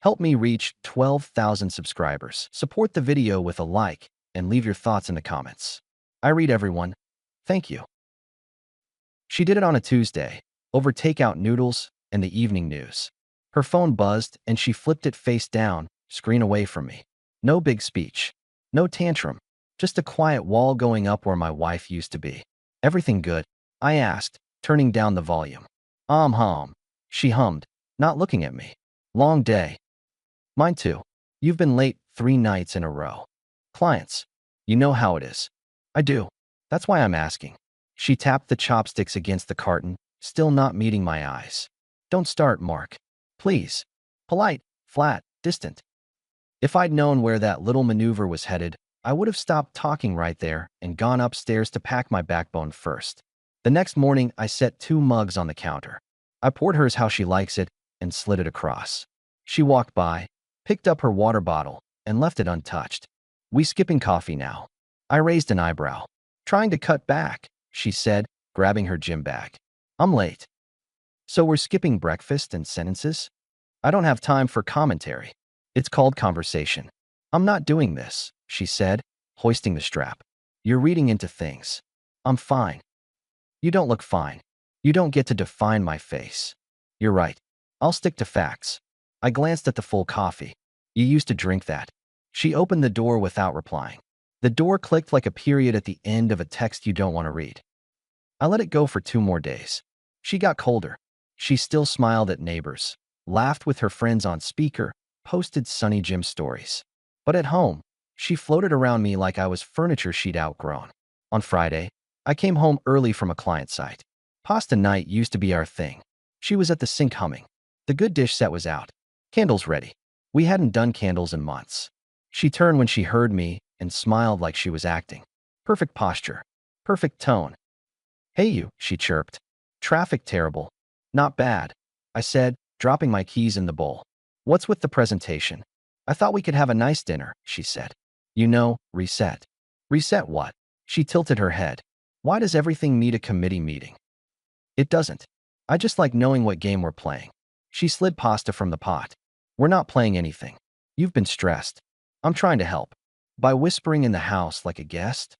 Help me reach 12,000 subscribers. Support the video with a like and leave your thoughts in the comments. I read everyone. Thank you. She did it on a Tuesday, over takeout noodles and the evening news. Her phone buzzed and she flipped it face down, screen away from me. No big speech. No tantrum. Just a quiet wall going up where my wife used to be. Everything good? I asked, turning down the volume. Hum. She hummed, not looking at me. Long day. Mine too. You've been late 3 nights in a row. Clients. You know how it is. I do. That's why I'm asking. She tapped the chopsticks against the carton, still not meeting my eyes. Don't start, Mark. Please. Polite, flat, distant. If I'd known where that little maneuver was headed, I would have stopped talking right there and gone upstairs to pack my backbone first. The next morning, I set 2 mugs on the counter. I poured hers how she likes it and slid it across. She walked by, picked up her water bottle, and left it untouched. We skipping coffee now. I raised an eyebrow. Trying to cut back, she said, grabbing her gym bag. I'm late. So we're skipping breakfast and sentences? I don't have time for commentary. It's called conversation. I'm not doing this, she said, hoisting the strap. You're reading into things. I'm fine. You don't look fine. You don't get to define my face. You're right. I'll stick to facts. I glanced at the full coffee. You used to drink that. She opened the door without replying. The door clicked like a period at the end of a text you don't want to read. I let it go for 2 more days. She got colder. She still smiled at neighbors, laughed with her friends on speaker, posted sunny gym stories. But at home, she floated around me like I was furniture she'd outgrown. On Friday, I came home early from a client site. Pasta night used to be our thing. She was at the sink humming. The good dish set was out. Candles ready. We hadn't done candles in months. She turned when she heard me and smiled like she was acting. Perfect posture. Perfect tone. Hey you, she chirped. Traffic terrible. Not bad, I said, dropping my keys in the bowl. What's with the presentation? I thought we could have a nice dinner, she said. You know, reset. Reset what? She tilted her head. Why does everything need a committee meeting? It doesn't. I just like knowing what game we're playing. She slid pasta from the pot. We're not playing anything. You've been stressed. I'm trying to help. By whispering in the house like a guest?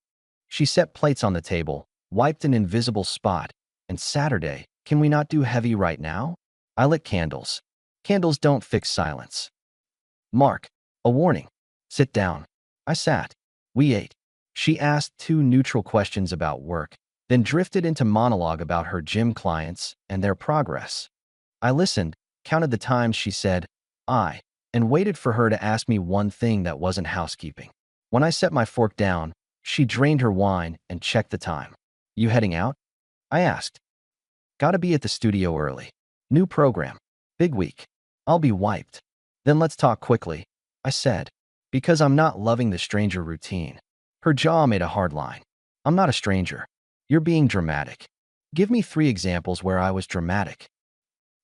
She set plates on the table, wiped an invisible spot, and Saturday, can we not do heavy right now? I lit candles. Candles don't fix silence. Mark, a warning. Sit down. I sat. We ate. She asked 2 neutral questions about work, then drifted into monologue about her gym clients and their progress. I listened, counted the times she said, and waited for her to ask me one thing that wasn't housekeeping. When I set my fork down, she drained her wine and checked the time. You heading out? I asked. Gotta be at the studio early. New program. Big week. I'll be wiped. Then let's talk quickly, I said, because I'm not loving the stranger routine. Her jaw made a hard line. I'm not a stranger. You're being dramatic. Give me 3 examples where I was dramatic.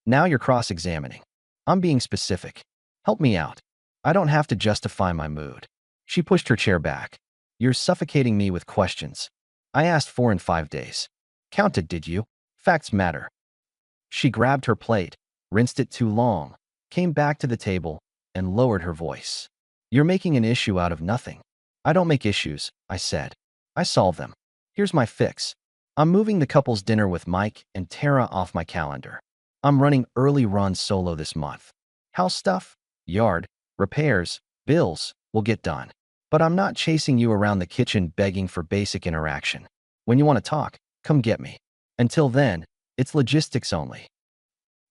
Now you're cross-examining. I'm being specific. Help me out. I don't have to justify my mood. She pushed her chair back. You're suffocating me with questions. I asked 4 in 5 days. Counted, did you? Facts matter. She grabbed her plate, rinsed it too long, came back to the table, and lowered her voice. You're making an issue out of nothing. I don't make issues, I said. I solve them. Here's my fix. I'm moving the couple's dinner with Mike and Tara off my calendar. I'm running early runs solo this month. House stuff, yard, repairs, bills will get done. But I'm not chasing you around the kitchen begging for basic interaction. When you want to talk, come get me. Until then, it's logistics only.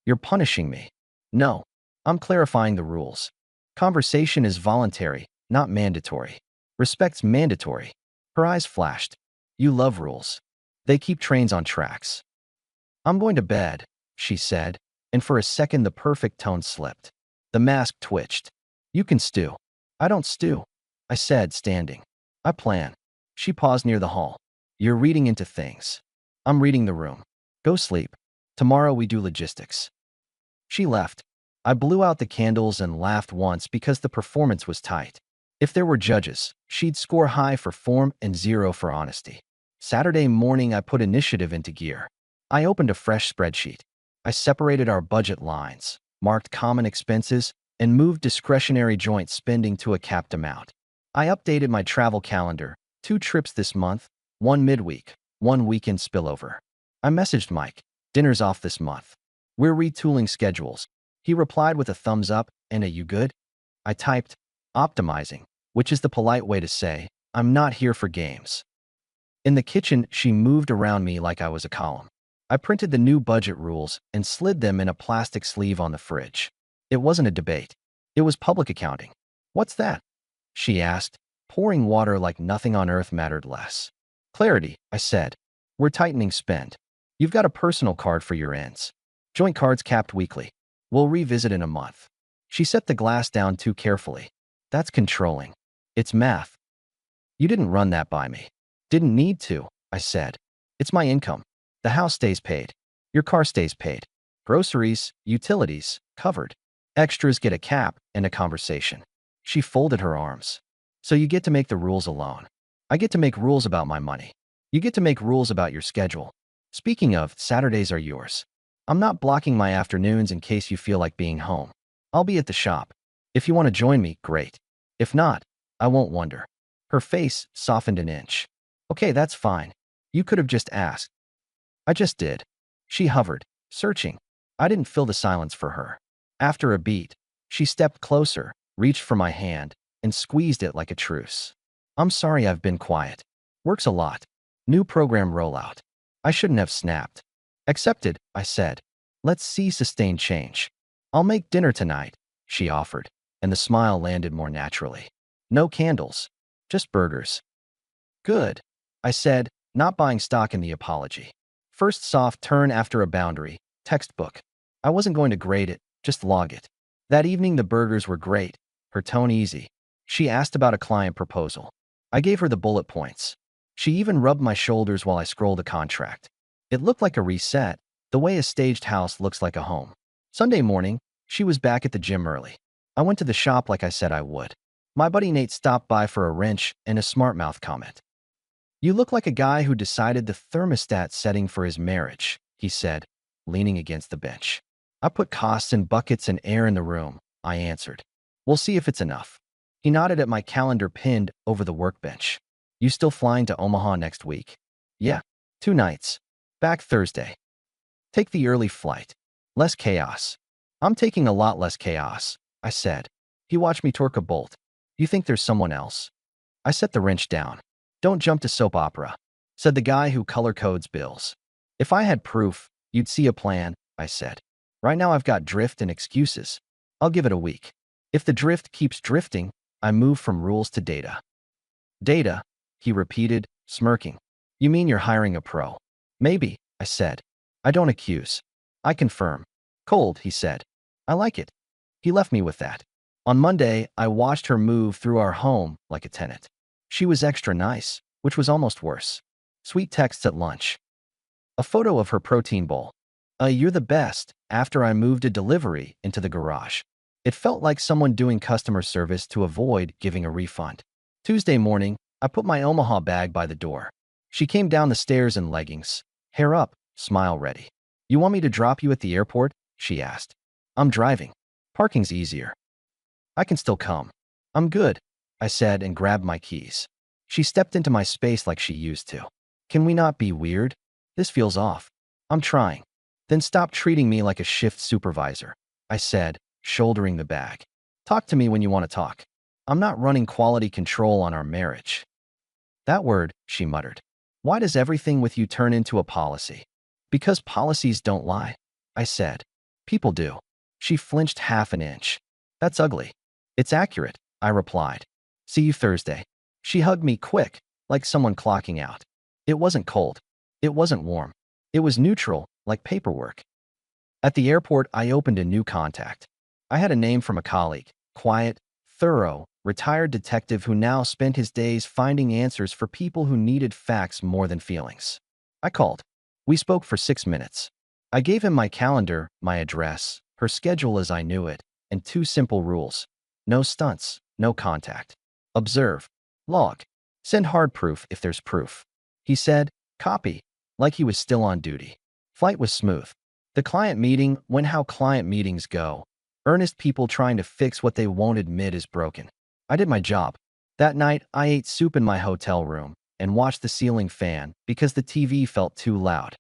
You're punishing me. No, I'm clarifying the rules. Conversation is voluntary, not mandatory. Respect's mandatory. Her eyes flashed. You love rules. They keep trains on tracks. I'm going to bed, she said, and for a second the perfect tone slipped. The mask twitched. You can stew. I don't stew, I said, standing. I plan. She paused near the hall. You're reading into things. I'm reading the room. Go sleep. Tomorrow we do logistics. She left. I blew out the candles and laughed once because the performance was tight. If there were judges, she'd score high for form and 0 for honesty. Saturday morning, I put initiative into gear. I opened a fresh spreadsheet. I separated our budget lines, marked common expenses, and moved discretionary joint spending to a capped amount. I updated my travel calendar, 2 trips this month, 1 midweek, 1 weekend spillover. I messaged Mike, dinner's off this month. We're retooling schedules. He replied with a thumbs up and a "you good?" I typed, optimizing, which is the polite way to say, I'm not here for games. In the kitchen, she moved around me like I was a column. I printed the new budget rules and slid them in a plastic sleeve on the fridge. It wasn't a debate. It was public accounting. What's that? She asked, pouring water like nothing on earth mattered less. Clarity, I said. We're tightening spend. You've got a personal card for your ends. Joint cards capped weekly. We'll revisit in a month. She set the glass down too carefully. That's controlling. It's math. You didn't run that by me. Didn't need to, I said. It's my income. The house stays paid. Your car stays paid. Groceries, utilities, covered. Extras get a cap and a conversation. She folded her arms. So you get to make the rules alone. I get to make rules about my money. You get to make rules about your schedule. Speaking of, Saturdays are yours. I'm not blocking my afternoons in case you feel like being home. I'll be at the shop. If you want to join me, great. If not, I won't wonder. Her face softened an inch. Okay, that's fine. You could have just asked. I just did. She hovered, searching. I didn't fill the silence for her. After a beat, she stepped closer, reached for my hand, and squeezed it like a truce. I'm sorry I've been quiet. Works a lot. New program rollout. I shouldn't have snapped. Accepted, I said. Let's see sustained change. I'll make dinner tonight, she offered, and the smile landed more naturally. No candles, just burgers. Good, I said, not buying stock in the apology. First soft turn after a boundary, textbook. I wasn't going to grade it, just log it. That evening the burgers were great, her tone easy. She asked about a client proposal. I gave her the bullet points. She even rubbed my shoulders while I scrolled a contract. It looked like a reset, the way a staged house looks like a home. Sunday morning, she was back at the gym early. I went to the shop like I said I would. My buddy Nate stopped by for a wrench and a smart mouth comment. You look like a guy who decided the thermostat setting for his marriage, he said, leaning against the bench. I put costs in buckets and air in the room, I answered. We'll see if it's enough. He nodded at my calendar pinned over the workbench. You still flying to Omaha next week? Yeah, 2 nights. Back Thursday. Take the early flight. Less chaos. I'm taking a lot less chaos, I said. He watched me torque a bolt. You think there's someone else? I set the wrench down. Don't jump to soap opera, said the guy who color codes bills. If I had proof, you'd see a plan, I said. Right now I've got drift and excuses. I'll give it a week. If the drift keeps drifting, I move from rules to data. Data, he repeated, smirking. You mean you're hiring a pro? Maybe, I said. I don't accuse. I confirm. Cold, he said. I like it. He left me with that. On Monday, I watched her move through our home like a tenant. She was extra nice, which was almost worse. Sweet texts at lunch. A photo of her protein bowl. You're the best, after I moved a delivery into the garage. It felt like someone doing customer service to avoid giving a refund. Tuesday morning, I put my Omaha bag by the door. She came down the stairs in leggings, hair up, smile ready. You want me to drop you at the airport? She asked. I'm driving. Parking's easier. I can still come. I'm good, I said and grabbed my keys. She stepped into my space like she used to. Can we not be weird? This feels off. I'm trying. Then stop treating me like a shift supervisor, I said, shouldering the bag. Talk to me when you want to talk. I'm not running quality control on our marriage. That word, she muttered. Why does everything with you turn into a policy? Because policies don't lie, I said. People do. She flinched half an inch. That's ugly. It's accurate, I replied. See you Thursday. She hugged me quick, like someone clocking out. It wasn't cold. It wasn't warm. It was neutral, like paperwork. At the airport, I opened a new contact. I had a name from a colleague, quiet, thorough, retired detective who now spent his days finding answers for people who needed facts more than feelings. I called. We spoke for 6 minutes. I gave him my calendar, my address, her schedule as I knew it, and 2 simple rules. No stunts, no contact. Observe. Log. Send hard proof if there's proof. He said, copy, like he was still on duty. Flight was smooth. The client meeting went how client meetings go. Earnest people trying to fix what they won't admit is broken. I did my job. That night, I ate soup in my hotel room and watched the ceiling fan because the TV felt too loud.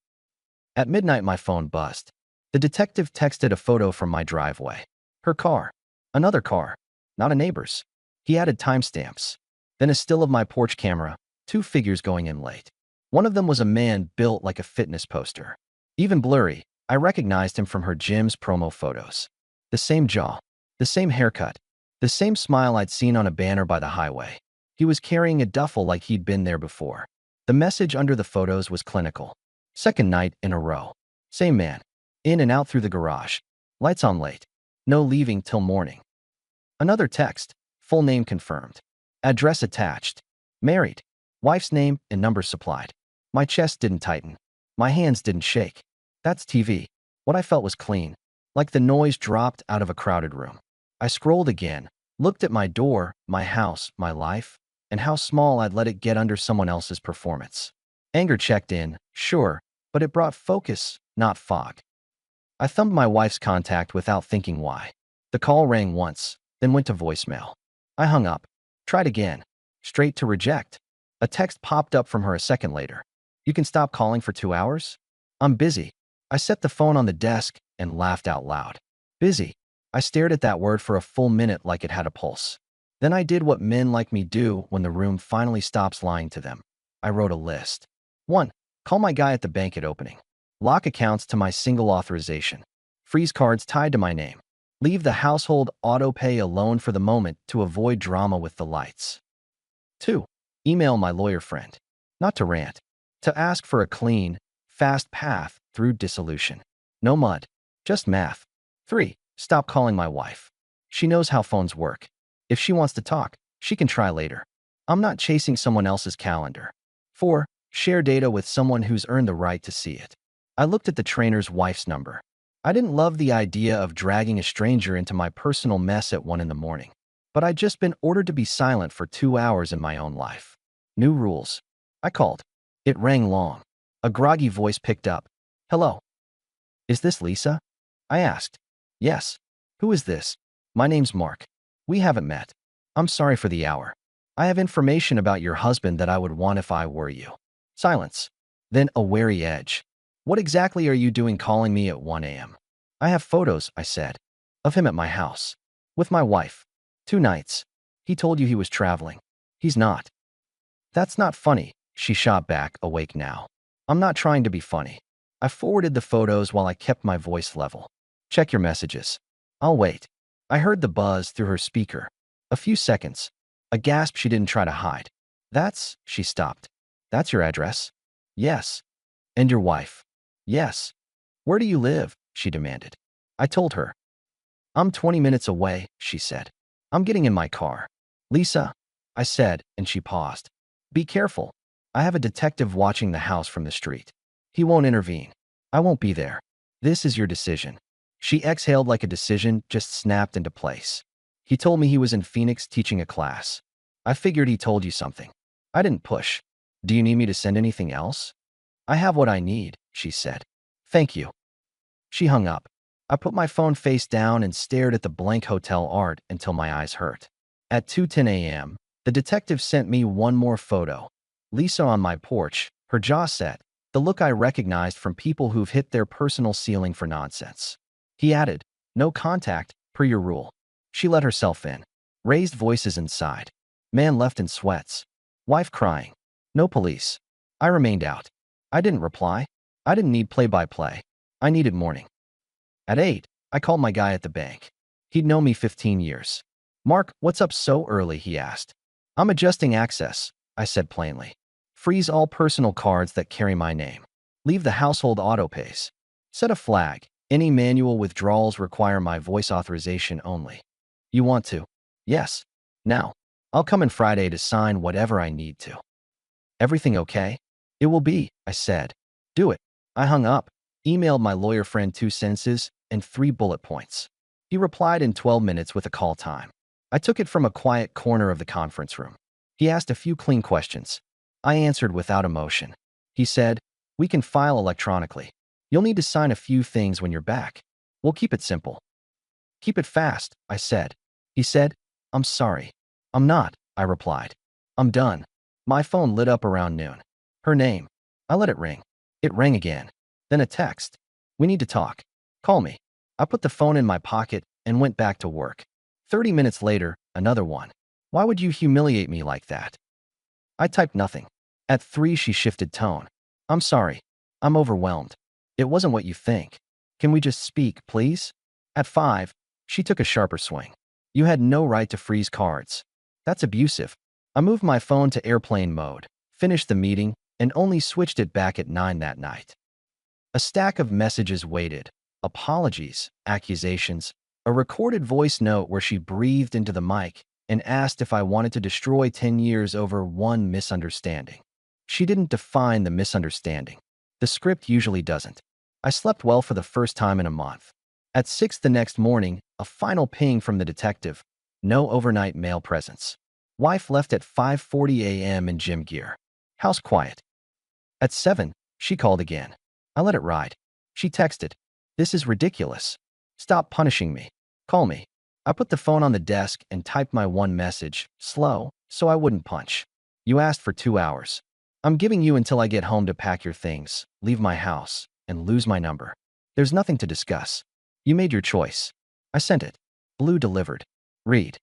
At midnight, my phone buzzed. The detective texted a photo from my driveway. Her car. Another car. Not a neighbor's. He added timestamps. Then a still of my porch camera, two figures going in late. One of them was a man built like a fitness poster. Even blurry, I recognized him from her gym's promo photos. The same jaw, the same haircut, the same smile I'd seen on a banner by the highway. He was carrying a duffel like he'd been there before. The message under the photos was clinical. Second night in a row. Same man. In and out through the garage. Lights on late. No leaving till morning. Another text. Full name confirmed. Address attached. Married. Wife's name and number supplied. My chest didn't tighten. My hands didn't shake. That's TV. What I felt was clean. Like the noise dropped out of a crowded room. I scrolled again, looked at my door, my house, my life, and how small I'd let it get under someone else's performance. Anger checked in, sure, but it brought focus, not fog. I thumbed my wife's contact without thinking why. The call rang once, then went to voicemail. I hung up. Tried again. Straight to reject. A text popped up from her a second later. You can stop calling for 2 hours? I'm busy. I set the phone on the desk and laughed out loud. Busy. I stared at that word for a full minute like it had a pulse. Then I did what men like me do when the room finally stops lying to them. I wrote a list. 1. Call my guy at the bank at opening. Lock accounts to my single authorization. Freeze cards tied to my name. Leave the household auto pay alone for the moment to avoid drama with the lights. 2. Email my lawyer friend. Not to rant. To ask for a clean, fast path through dissolution. No mud. Just math. 3. Stop calling my wife. She knows how phones work. If she wants to talk, she can try later. I'm not chasing someone else's calendar. 4. Share data with someone who's earned the right to see it. I looked at the trainer's wife's number. I didn't love the idea of dragging a stranger into my personal mess at 1 in the morning. But I'd just been ordered to be silent for 2 hours in my own life. New rules. I called. It rang long. A groggy voice picked up. Hello. Is this Lisa? I asked. Yes. Who is this? My name's Mark. We haven't met. I'm sorry for the hour. I have information about your husband that I would want if I were you. Silence. Then a wary edge. What exactly are you doing calling me at 1 a.m.? I have photos, I said, of him at my house. With my wife. 2 nights. He told you he was traveling. He's not. That's not funny, she shot back, awake now. I'm not trying to be funny. I forwarded the photos while I kept my voice level. Check your messages. I'll wait. I heard the buzz through her speaker. A few seconds. A gasp she didn't try to hide. She stopped. That's your address? Yes. And your wife? Yes. Where do you live? She demanded. I told her. I'm 20 minutes away, she said. I'm getting in my car. Lisa, I said, and she paused. Be careful. I have a detective watching the house from the street. He won't intervene. I won't be there. This is your decision. She exhaled like a decision just snapped into place. He told me he was in Phoenix teaching a class. I figured he told you something. I didn't push. Do you need me to send anything else? I have what I need, she said. Thank you. She hung up. I put my phone face down and stared at the blank hotel art until my eyes hurt. At 2:10 a.m., the detective sent me one more photo. Lisa on my porch, her jaw set, the look I recognized from people who've hit their personal ceiling for nonsense. He added, no contact, per your rule. She let herself in. Raised voices inside. Man left in sweats. Wife crying. No police. I remained out. I didn't reply. I didn't need play-by-play. I needed morning. At 8, I called my guy at the bank. He'd known me 15 years. Mark, what's up so early, he asked. I'm adjusting access, I said plainly. Freeze all personal cards that carry my name. Leave the household auto pays. Set a flag. Any manual withdrawals require my voice authorization only. You want to? Yes. Now. I'll come in Friday to sign whatever I need to. Everything okay? It will be, I said. Do it. I hung up, emailed my lawyer friend 2 sentences and 3 bullet points. He replied in 12 minutes with a call time. I took it from a quiet corner of the conference room. He asked a few clean questions. I answered without emotion. He said, we can file electronically. You'll need to sign a few things when you're back. We'll keep it simple. Keep it fast, I said. He said, I'm sorry. I'm not, I replied. I'm done. My phone lit up around noon. Her name. I let it ring. It rang again. Then a text. We need to talk. Call me. I put the phone in my pocket and went back to work. 30 minutes later, another one. Why would you humiliate me like that? I typed nothing. At 3, she shifted tone. I'm sorry. I'm overwhelmed. It wasn't what you think. Can we just speak, please? At 5, she took a sharper swing. You had no right to freeze cards. That's abusive. I moved my phone to airplane mode, finished the meeting, and only switched it back at 9 that night. A stack of messages waited. Apologies, accusations, a recorded voice note where she breathed into the mic and asked if I wanted to destroy 10 years over one misunderstanding. She didn't define the misunderstanding. The script usually doesn't. I slept well for the first time in a month. At 6 the next morning, a final ping from the detective. No overnight mail presence. Wife left at 5:40 a.m. in gym gear. House quiet. At 7, she called again. I let it ride. She texted, "This is ridiculous. Stop punishing me. Call me." I put the phone on the desk and typed my one message, slow, so I wouldn't punch. You asked for 2 hours. I'm giving you until I get home to pack your things, leave my house, and lose my number. There's nothing to discuss. You made your choice. I sent it. Blue delivered. Read.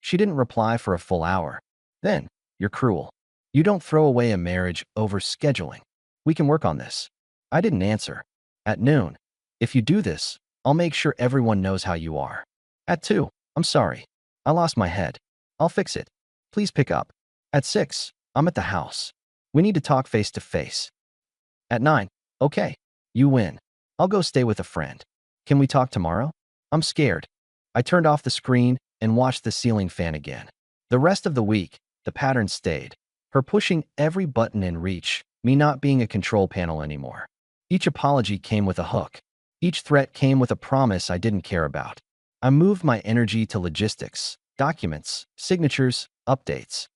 She didn't reply for a full hour. Then, you're cruel. You don't throw away a marriage over scheduling. We can work on this. I didn't answer. At noon, if you do this, I'll make sure everyone knows how you are. At 2, I'm sorry. I lost my head. I'll fix it. Please pick up. At 6, I'm at the house. We need to talk face to face. At 9, okay. You win. I'll go stay with a friend. Can we talk tomorrow? I'm scared. I turned off the screen and watched the ceiling fan again. The rest of the week, the pattern stayed. Her pushing every button in reach, me not being a control panel anymore. Each apology came with a hook. Each threat came with a promise I didn't care about. I moved my energy to logistics, documents, signatures, updates.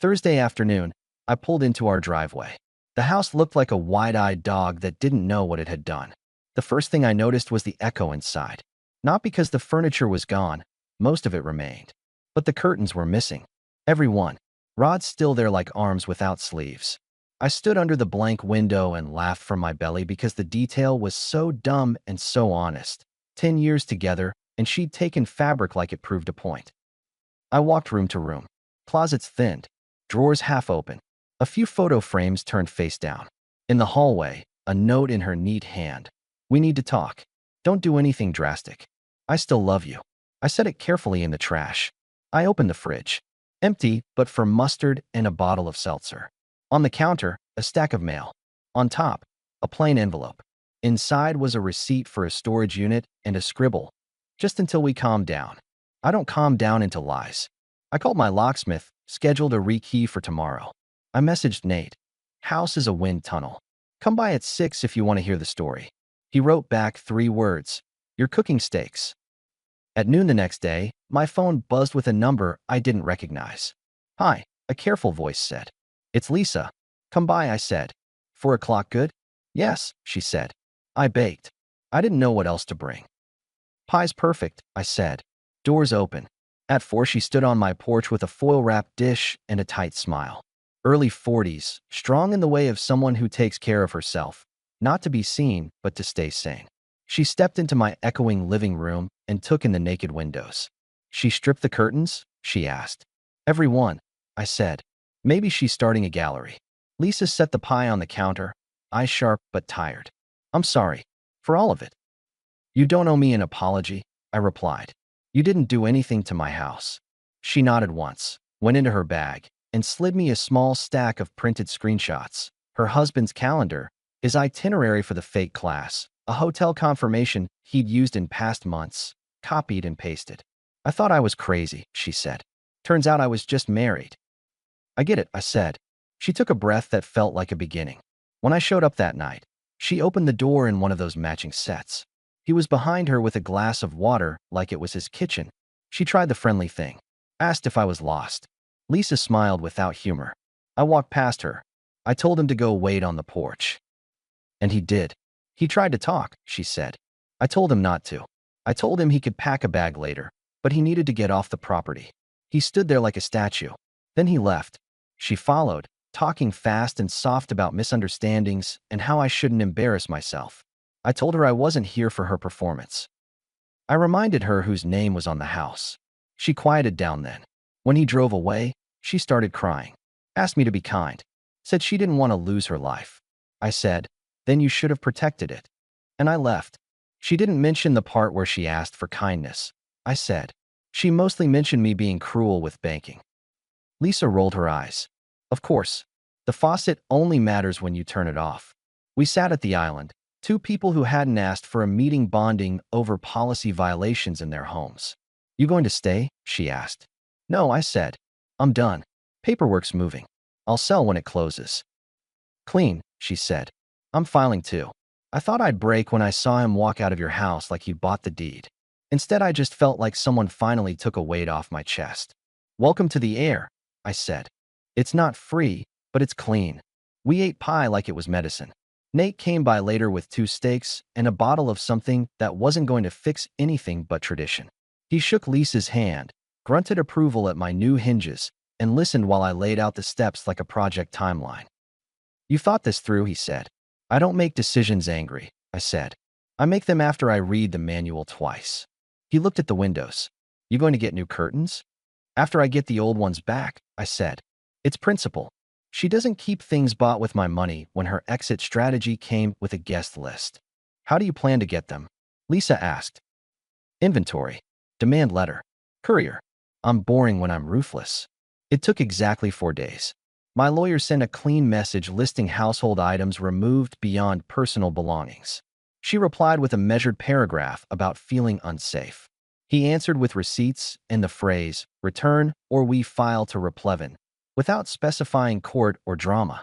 Thursday afternoon, I pulled into our driveway. The house looked like a wide-eyed dog that didn't know what it had done. The first thing I noticed was the echo inside. Not because the furniture was gone, most of it remained. But the curtains were missing. Every one. Rods still there like arms without sleeves. I stood under the blank window and laughed from my belly because the detail was so dumb and so honest. 10 years together, and she'd taken fabric like it proved a point. I walked room to room. Closets thinned. Drawers half open. A few photo frames turned face down. In the hallway, a note in her neat hand. We need to talk. Don't do anything drastic. I still love you. I set it carefully in the trash. I opened the fridge. Empty, but for mustard and a bottle of seltzer. On the counter, a stack of mail. On top, a plain envelope. Inside was a receipt for a storage unit and a scribble. Just until we calmed down. I don't calm down into lies. I called my locksmith, scheduled a rekey for tomorrow. I messaged Nate. House is a wind tunnel. Come by at 6 if you want to hear the story. He wrote back 3 words. You're cooking steaks. At noon the next day, my phone buzzed with a number I didn't recognize. Hi, a careful voice said. It's Lisa. Come by, I said. 4 o'clock good? Yes, she said. I baked. I didn't know what else to bring. Pie's perfect, I said. Doors open. At 4 she stood on my porch with a foil-wrapped dish and a tight smile. Early 40s, strong in the way of someone who takes care of herself. Not to be seen, but to stay sane. She stepped into my echoing living room and took in the naked windows. She stripped the curtains? She asked. Every one, I said. Maybe she's starting a gallery. Lisa set the pie on the counter, eyes sharp but tired. I'm sorry. For all of it. You don't owe me an apology, I replied. You didn't do anything to my house. She nodded once, went into her bag, and slid me a small stack of printed screenshots. Her husband's calendar, his itinerary for the fake class, a hotel confirmation he'd used in past months, copied and pasted. I thought I was crazy, she said. Turns out I was just married. I get it, I said. She took a breath that felt like a beginning. When I showed up that night, she opened the door in one of those matching sets. He was behind her with a glass of water like it was his kitchen. She tried the friendly thing. Asked if I was lost. Lisa smiled without humor. I walked past her. I told him to go wait on the porch. And he did. He tried to talk, she said. I told him not to. I told him he could pack a bag later, but he needed to get off the property. He stood there like a statue. Then he left. She followed, talking fast and soft about misunderstandings and how I shouldn't embarrass myself. I told her I wasn't here for her performance. I reminded her whose name was on the house. She quieted down then. When he drove away, she started crying. Asked me to be kind. Said she didn't want to lose her life. I said, then you should have protected it. And I left. She didn't mention the part where she asked for kindness. I said, she mostly mentioned me being cruel with banking. Lisa rolled her eyes. Of course. The faucet only matters when you turn it off. We sat at the island, two people who hadn't asked for a meeting bonding over policy violations in their homes. You going to stay? She asked. No, I said. I'm done. Paperwork's moving. I'll sell when it closes. Clean, she said. I'm filing too. I thought I'd break when I saw him walk out of your house like he'd bought the deed. Instead, I just felt like someone finally took a weight off my chest. Welcome to the air, I said. It's not free, but it's clean. We ate pie like it was medicine. Nate came by later with 2 steaks and a bottle of something that wasn't going to fix anything but tradition. He shook Lisa's hand, grunted approval at my new hinges, and listened while I laid out the steps like a project timeline. You thought this through, he said. I don't make decisions angry, I said. I make them after I read the manual twice. He looked at the windows. You going to get new curtains? After I get the old ones back, I said. It's principle. She doesn't keep things bought with my money when her exit strategy came with a guest list. How do you plan to get them? Lisa asked. Inventory. Demand letter. Courier. I'm boring when I'm ruthless. It took exactly 4 days. My lawyer sent a clean message listing household items removed beyond personal belongings. She replied with a measured paragraph about feeling unsafe. He answered with receipts and the phrase, return or we file to Replevin, without specifying court or drama.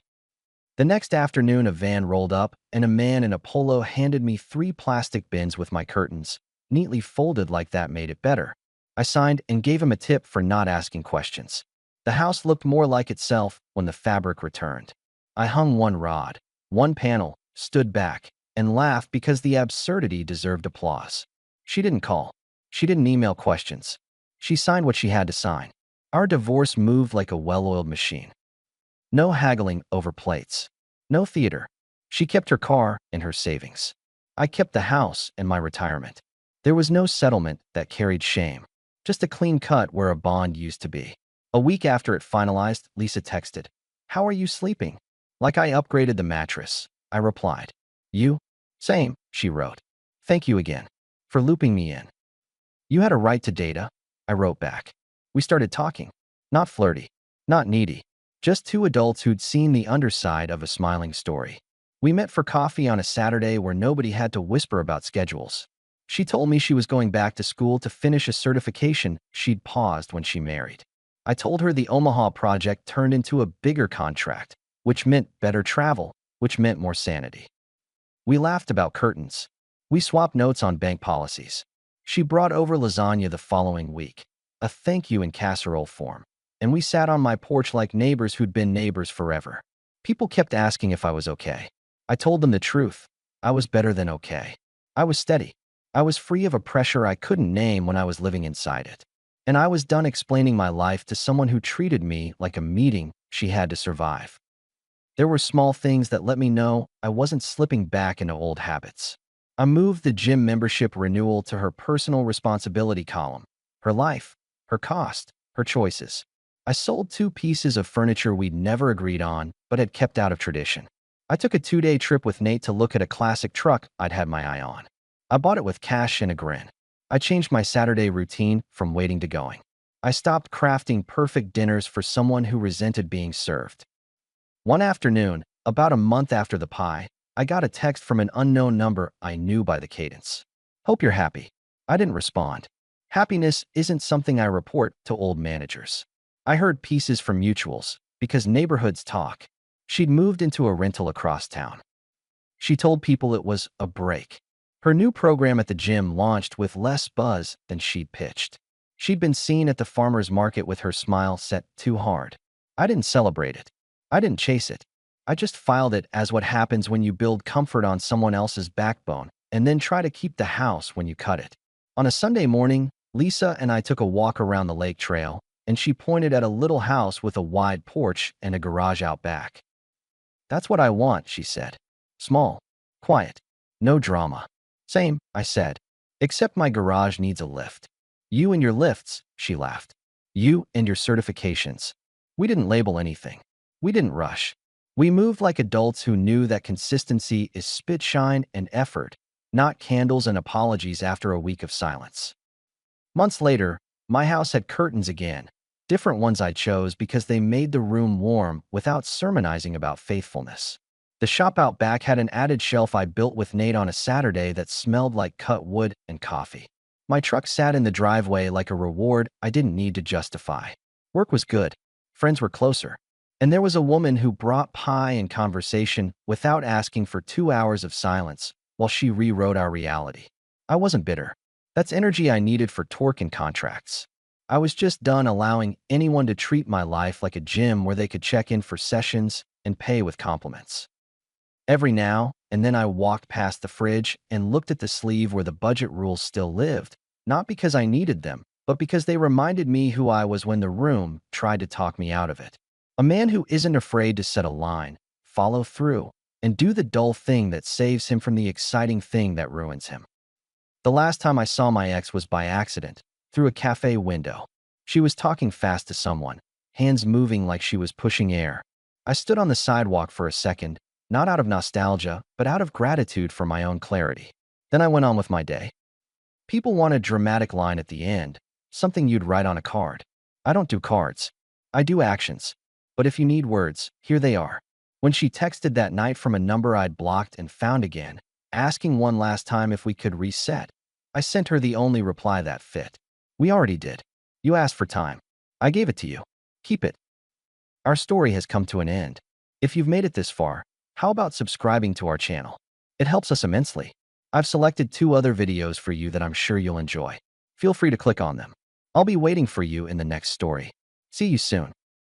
The next afternoon, a van rolled up and a man in a polo handed me 3 plastic bins with my curtains, neatly folded like that made it better. I signed and gave him a tip for not asking questions. The house looked more like itself when the fabric returned. I hung 1 rod, 1 panel, stood back, and laughed because the absurdity deserved applause. She didn't call. She didn't email questions. She signed what she had to sign. Our divorce moved like a well-oiled machine. No haggling over plates. No theater. She kept her car and her savings. I kept the house and my retirement. There was no settlement that carried shame. Just a clean cut where a bond used to be. A week after it finalized, Lisa texted, "How are you sleeping?" Like I upgraded the mattress. I replied, "You?" "Same," she wrote. "Thank you again for looping me in." "You had a right to data," I wrote back. We started talking. Not flirty, not needy, just 2 adults who'd seen the underside of a smiling story. We met for coffee on a Saturday where nobody had to whisper about schedules. She told me she was going back to school to finish a certification she'd paused when she married. I told her the Omaha project turned into a bigger contract, which meant better travel, which meant more sanity. We laughed about curtains. We swapped notes on bank policies. She brought over lasagna the following week, a thank you in casserole form, and we sat on my porch like neighbors who'd been neighbors forever. People kept asking if I was okay. I told them the truth. I was better than okay. I was steady. I was free of a pressure I couldn't name when I was living inside it. And I was done explaining my life to someone who treated me like a meeting she had to survive. There were small things that let me know I wasn't slipping back into old habits. I moved the gym membership renewal to her personal responsibility column. Her life, her cost, her choices. I sold 2 pieces of furniture we'd never agreed on, but had kept out of tradition. I took a 2-day trip with Nate to look at a classic truck I'd had my eye on. I bought it with cash and a grin. I changed my Saturday routine from waiting to going. I stopped crafting perfect dinners for someone who resented being served. One afternoon, about a month after the pie, I got a text from an unknown number I knew by the cadence. "Hope you're happy." I didn't respond. Happiness isn't something I report to old managers. I heard pieces from mutuals, because neighborhoods talk. She'd moved into a rental across town. She told people it was a break. Her new program at the gym launched with less buzz than she'd pitched. She'd been seen at the farmer's market with her smile set too hard. I didn't celebrate it. I didn't chase it. I just filed it as what happens when you build comfort on someone else's backbone and then try to keep the house when you cut it. On a Sunday morning, Lisa and I took a walk around the lake trail, and she pointed at a little house with a wide porch and a garage out back. "That's what I want," she said. "Small, quiet, no drama." "Same," I said. "Except my garage needs a lift." "You and your lifts," she laughed. "You and your certifications." We didn't label anything. We didn't rush. We moved like adults who knew that consistency is spit shine and effort, not candles and apologies after a week of silence. Months later, my house had curtains again, different ones I chose because they made the room warm without sermonizing about faithfulness. The shop out back had an added shelf I built with Nate on a Saturday that smelled like cut wood and coffee. My truck sat in the driveway like a reward I didn't need to justify. Work was good. Friends were closer. And there was a woman who brought pie and conversation without asking for 2 hours of silence while she rewrote our reality. I wasn't bitter. That's energy I needed for torque and contracts. I was just done allowing anyone to treat my life like a gym where they could check in for sessions and pay with compliments. Every now and then I walked past the fridge and looked at the sleeve where the budget rules still lived, not because I needed them, but because they reminded me who I was when the room tried to talk me out of it. A man who isn't afraid to set a line, follow through, and do the dull thing that saves him from the exciting thing that ruins him. The last time I saw my ex was by accident, through a cafe window. She was talking fast to someone, hands moving like she was pushing air. I stood on the sidewalk for a second, not out of nostalgia, but out of gratitude for my own clarity. Then I went on with my day. People want a dramatic line at the end, something you'd write on a card. I don't do cards. I do actions. But if you need words, here they are. When she texted that night from a number I'd blocked and found again, asking one last time if we could reset, I sent her the only reply that fit. "We already did. You asked for time. I gave it to you. Keep it." Our story has come to an end. If you've made it this far, how about subscribing to our channel? It helps us immensely. I've selected 2 other videos for you that I'm sure you'll enjoy. Feel free to click on them. I'll be waiting for you in the next story. See you soon.